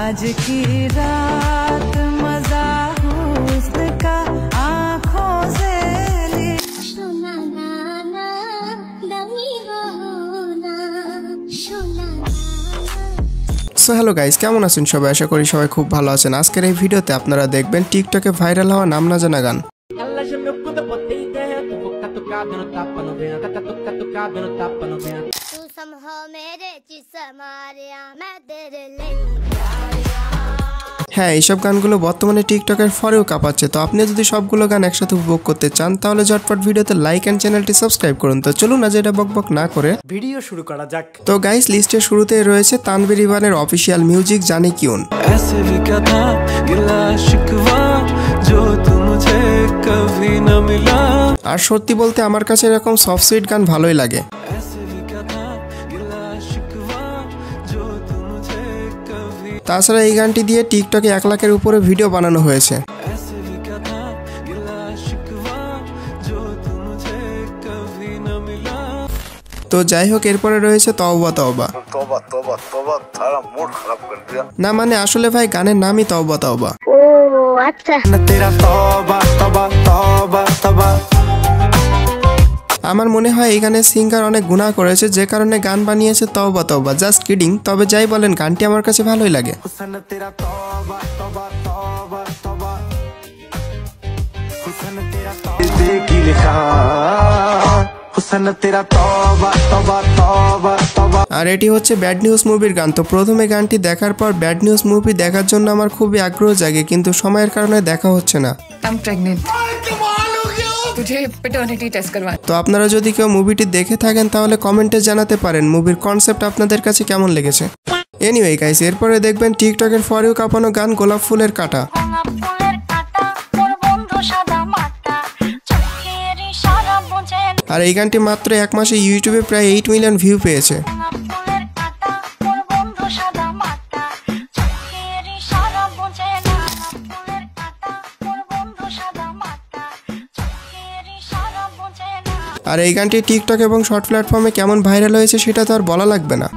आज की रात मजा हुस्न का आँखों से সো হ্যালো গাইস, কেমন আছেন সবাই? আশা করি সবাই খুব ভালো আছেন। আজকের এই ভিডিওতে আপনারা দেখবেন টিকটকে ভাইরাল হওয়া নাম না জানা গান। হ্যাঁ, এইসব গানগুলো বর্তমানে টিকটকের ফরেও কাঁপাচ্ছে। তো আপনি যদি সবগুলো গান একসাথে উপভোগ করতে চান তাহলে ঝটপট ভিডিওতে লাইক এন্ড চ্যানেলটি সাবস্ক্রাইব করুন। তো চলুন আজ এটা বকবক না করে ভিডিও শুরু করা যাক। তো গাইস, লিস্টের শুরুতেই রয়েছে তানভীর ইভানের অফিসিয়াল মিউজিক জানি কিউন। আর সত্যি বলতে আমার কাছে এরকম সফট সুইট গান ভালোই লাগে। তাছাড়া এই গানটি দিয়ে টিকটকে 1 লাখের উপরে ভিডিও বানানো হয়েছে। তো যাই হোক, এরপরে রয়েছে তওবা তওবা। না মানে আসলে ভাই গানের নামই তওবা তওবা। ও আচ্ছা। আমার মনে হয় এই গানের সিঙ্গার অনেক গুনাহ করেছে, যে কারণে গান বানিয়েছে তওবা তওবা। Just kidding. তবে যাই বলেন, গানটি আমার কাছে ভালোই লাগে। আর এটি হচ্ছে ব্যাড নিউজ মুভির গান। তো প্রথমে গানটি দেখার পর ব্যাড নিউজ মুভি দেখার জন্য আমার খুবই আগ্রহ জাগে, কিন্তু সময়ের কারণে দেখা হচ্ছে না। তো আপনারা যদি কেউ মুভিটি দেখে থাকেন তাহলে কমেন্টে জানাতে পারেন মুভির কনসেপ্ট আপনাদের কাছে কেমন লেগেছে। এনিওয়ে গাইস, এরপরে দেখবেন টিকটকের ফরেও কাঁপানো গান গোলাপ ফুলের কাঁটা। আর এই গানটি মাত্র 1 মাসে ইউটিউবে প্রায় 8 মিলিয়ন ভিউ পেয়েছে। আর এই গানটি টিকটক এবং শর্ট প্ল্যাটফর্মে কেমন ভাইরাল হয়েছে সেটা তো আর বলা লাগবে না।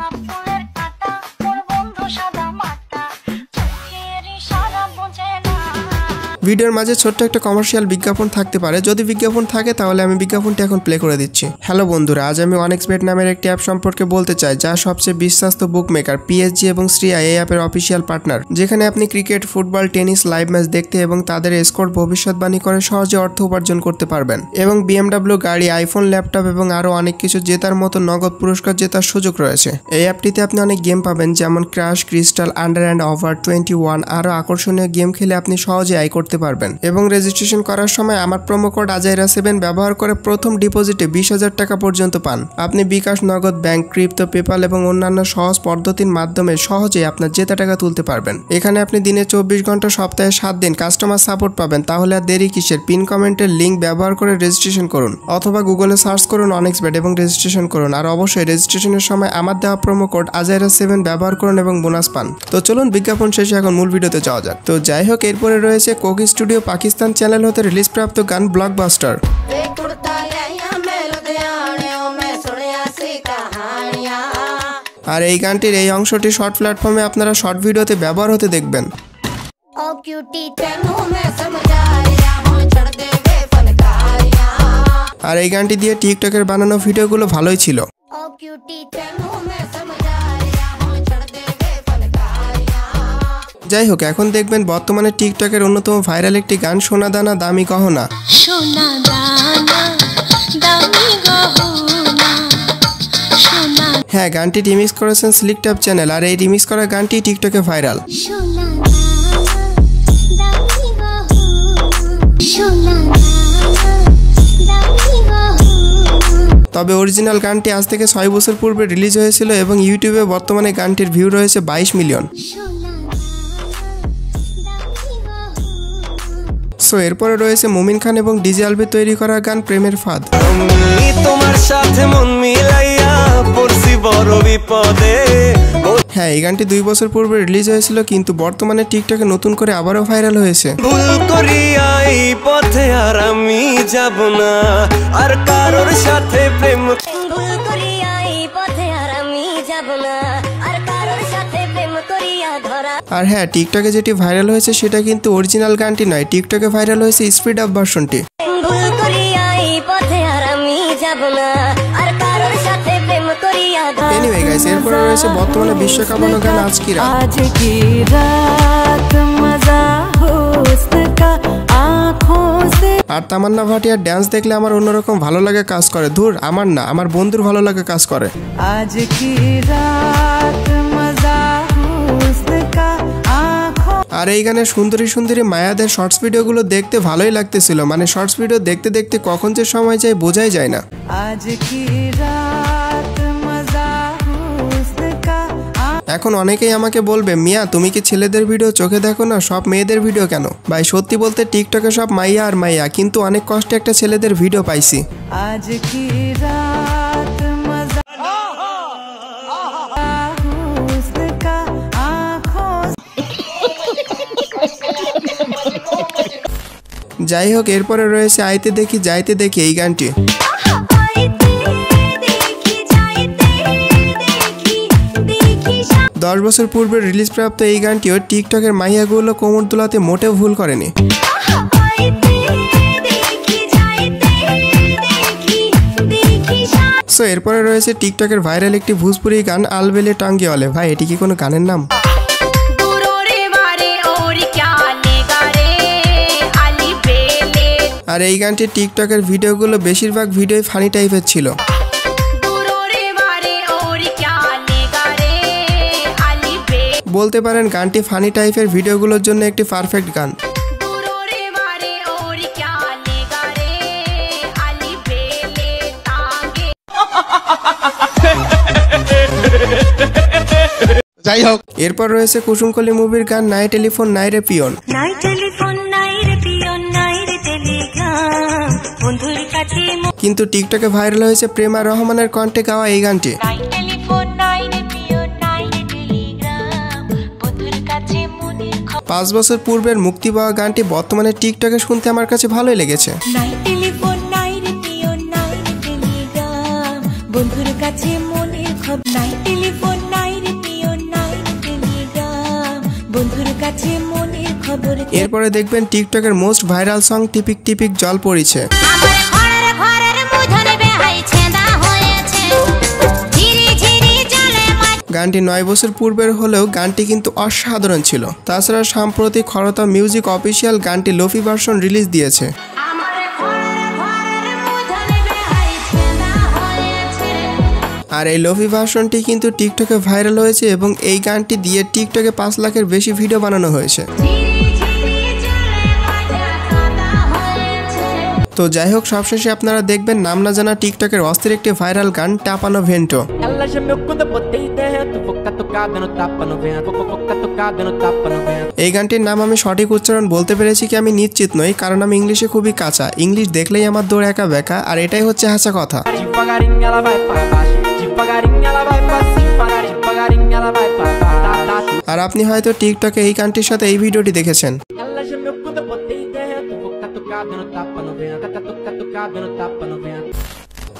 ভিডিওর মাঝে ছোট্ট একটা কমার্শিয়াল বিজ্ঞাপন থাকতে পারে। যদি বিজ্ঞাপন থাকে তাহলে আমি বিজ্ঞাপনটি এখন প্লে করে দিচ্ছি। হ্যালো বন্ধুরা, আজ আমি OneXBet নামের একটি অ্যাপ সম্পর্কে বলতে চাই, যা সবচেয়ে বিশ্বস্ত বুকমেকার PSG এবং শ্রিয়া এই অ্যাপের অফিসিয়াল পার্টনার, যেখানে আপনি cricket, football, tennis live match দেখতে এবং তাদের স্কোর ভবিষ্যৎবাণী করে সহজে অর্থ উপার্জন করতে পারবেন। এবং BMW গাড়ি, আইফোন, ল্যাপটপ এবং আরও অনেক কিছু জেতার মতো নগদ পুরস্কার জেতার সুযোগ রয়েছে। এই অ্যাপটিতে আপনি অনেক গেম পাবেন, যেমন crash, crystal, under and over 21। আরও আকর্ষণীয় গেম খেলে আপনি সহজে আয় করতে পারবেন। এবং রেজিস্ট্রেশন করার সময় আমার প্রোমো কোড আজাইরা7 ব্যবহার করে প্রথম ডিপোজিটে 20,000 টাকা পর্যন্ত পান। আপনি বিকাশ, নগদ, ব্যাংক, ক্রিপ্টো, পেপাল এবং অন্যান্য সহজ পদ্ধতির মাধ্যমে সহজেই আপনার জেতা টাকা তুলতে পারবেন। এখানে আপনি দিনে 24 ঘন্টা সপ্তাহে 7 দিন কাস্টমার সাপোর্ট পাবেন। তাহলে আর দেরি কিসের? পিন কমেন্টের লিঙ্ক ব্যবহার করে রেজিস্ট্রেশন করুন, অথবা গুগলে সার্চ করুন OneXBet এবং রেজিস্ট্রেশন করুন। আর অবশ্যই রেজিস্ট্রেশনের সময় আমার দেওয়া প্রোমো কোড আজাইরা7 ব্যবহার করুন এবং বোনাস পান। তো চলুন বিজ্ঞাপন শেষে এখন মূল ভিডিওতে যাওয়া যাক। তো যাই হোক, এরপরে রয়েছে কোকি স্টুডিও পাকিস্তান চ্যানেল হতে রিলিজ প্রাপ্ত গান ব্লকবাস্টার। আর এই গানটির এই অংশটি শর্ট প্ল্যাটফর্মে আপনারা শর্ট ভিডিওতে ব্যবহার হতে দেখবেন। আর এই গানটি দিয়ে টিকটকের বানানো ভিডিওগুলো ভালোই ছিল। যাই হোক, এখন দেখবেন বর্তমানে টিকটকের অন্যতম ভাইরাল একটি গান সোনা দানা দামি গহনা। হ্যাঁ, গানটি রিমিক্স করেছেন স্লিক ট্যাপ চ্যানেল। আর এই রিমিক্স করা গানটি টিকটকে ভাইরাল। তবে অরিজিনাল গানটি আজ থেকে 6 বছর পূর্বে রিলিজ হয়েছিল এবং ইউটিউবে বর্তমানে গানটির ভিউ রয়েছে 22 মিলিয়ন। সো এরপরে রয়েছে মুমিন খান এবং ডিজে আলভি তৈরি করা গান প্রেমের ফাঁদ। তোমার সাথে মন মিলাইয়া পড়ছি বড় বিপদে। হ্যাঁ, এই গানটি 2 বছর পূর্বে রিলিজ হয়েছিল, কিন্তু বর্তমানে টিকটকে নতুন করে আবারও ভাইরাল হয়েছে। ভুল করিয়া এই পথে আর আমি যাব না, আর কারোর সাথে প্রেম। ভুল করিয়া এই পথে আর আমি যাব না, আর কারোর সাথে প্রেম করিয়া ধরা। আর হ্যাঁ, টিকটকে যেটি ভাইরাল হয়েছে সেটা কিন্তু অরিজিনাল গানটি নয়, টিকটকে ভাইরাল হয়েছে স্পিড আপ ভার্সনটি। ভুল করিয়া এই পথে আর আমি যাব না, আর কারোর সাথে প্রেম করিয়া ধরা। এনিওয়ে গাইস, এরপরে রয়েছে বর্তমানে বিশ্বকাপানো গান আজ কি রাত। आज की रात मजा हुस्न का आँखों से। আর তামান্না ভাটিয়ার ড্যান্স দেখলে আমার অন্যরকম ভালো লাগে কাজ করে। ধুর, আমার না, আমার বন্ধুর ভালো লাগে কাজ করে। आज की रात मजा हुस्न का आँखों। আর এই গানের সুন্দরী সুন্দরী মায়াদের শর্টস ভিডিওগুলো দেখতে ভালোই লাগতেছিল, মানে শর্টস ভিডিও দেখতে দেখতে কখন যে সময় যায় বোঝাই যায় না। आज की रात मजा हुस्न का। এখন অনেকেই আমাকে বলবে, মিয়া তুমি কি ছেলেদের ভিডিও চোখে দেখো না, সব মেয়েদের ভিডিও কেন? ভাই সত্যি বলতে টিকটকে সব মাইয়া আর মাইয়া, কিন্তু অনেক কষ্টে একটা ছেলেদের ভিডিও পাইছি। आज की रात मजा हुस्न का आँखों से। যাই হোক, এরপরে রয়েছে আইতে দেখি যাইতে দেখি এই গানটি। আইতে দেখি যাইতে দেখি দেখি 10 বছর পূর্বে রিলিজ প্রাপ্ত এই গানটিও টিকটকের মাইয়াগুলো কোমর দুলাতে মোটেও ভুল করেনি। আইতে দেখি যাইতে দেখি দেখি। সো এরপরে রয়েছে টিকটকের ভাইরাল একটি ভোজপুরি গান আলবেলে টাঙ্গিওয়ালে। ভাই এটি কি কোনো গানের নাম? আর এই গানটি টিকটকের ভিডিওগুলো বেশিরভাগ ভিডিও ফানি টাইপের ছিল। বলতে পারেন গানটি ফানি টাইপের ভিডিওগুলোর জন্য একটি পারফেক্ট গান। যাই হোক, এরপর রয়েছে কুসুমকলি মুভির গান নাই টেলিফোন নাই রে পিয়ন। নাই টেলিফোন নাই রে পিয়ন নাই রে টেলিগ্রাম, বন্ধুর কাছে কিন্তু টিকটকে ভাইরাল হয়েছে প্রেমা রহমানের কণ্ঠে গাওয়া এই গানটি। নাই টেলিফোন নাই রে পিয়ন নাই রে টেলিগ্রাম, বন্ধুর কাছে মনের খবর। 5 বছর পূর্বের মুক্তি পাওয়া গানটি বর্তমানে টিকটকে শুনতে আমার কাছে ভালোই লেগেছে। নাই টেলিফোন নাই রে পিয়ন নাই রে টেলিগ্রাম, বন্ধুর কাছে মনের খবর। নাই টেলিফোন নাই রে পিয়ন নাই রে টেলিগ্রাম, বন্ধুর কাছে মনের খবর। এরপরে দেখবেন টিকটকের মোস্ট ভাইরাল সং টিপিক টিপিক জল পড়িছে। আমার ঘরের ঘরের মুধনে বেহাই ছেঁদা হয়েছে, ঝিরি ঝিরি জলে মাছ। গানটি 9 বছর পূর্বের হলেও গানটি কিন্তু অসাধারণ ছিল। তাছাড়া সাম্প্রতিক খরতা মিউজিক অফিসিয়াল গানটি লোফি ভার্সন রিলিজ দিয়েছে। আমার ঘরের ঘরের মুধনে বেহাই ছেঁদা হয়েছে। আর এই লোফি ভার্সনটি কিন্তু টিকটকে ভাইরাল হয়েছে এবং এই গানটি দিয়ে টিকটকে 5 লাখের বেশি ভিডিও বানানো হয়েছে। তো যাই হোক, সবশেষে আপনারা দেখবেন নাম না জানা টিকটকের অস্থির একটি ভাইরাল গান টাপানো Vento. Ela já me conta, botei dentro, boca tocada no tapa no vento, boca tocada no tapa no vento. এই গানটির নাম আমি সঠিক উচ্চারণ বলতে পেরেছি কি আমি নিশ্চিত নই, কারণ আমি ইংলিশে খুবই কাঁচা। ইংলিশ দেখলেই আমার দৌড় একা বেকা, আর এটাই হচ্ছে হাসা কথা। Devagarinho ela vai pra baixo, devagarinho ela vai pra cima, devagarinho ela vai pra baixo. আর আপনি হয়তো টিকটকে এই গানটির সাথে এই ভিডিওটি দেখেছেন। Ela já me conta, botei dentro, boca tocada no tapa no vento, tocada no tapa no vento.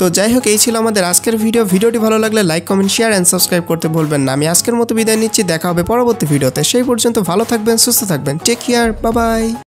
তো যাই হোক, এই ছিল আমাদের আজকের ভিডিওটি ভালো লাগলে like comment share and subscribe করতে ভুলবেন না। আমি আজকের মতো বিদায় নিচ্ছি, দেখা হবে পরবর্তী ভিডিওতে। সেই পর্যন্ত ভালো থাকবেন, সুস্থ থাকবেন, টেক কেয়ার, বাই বাই।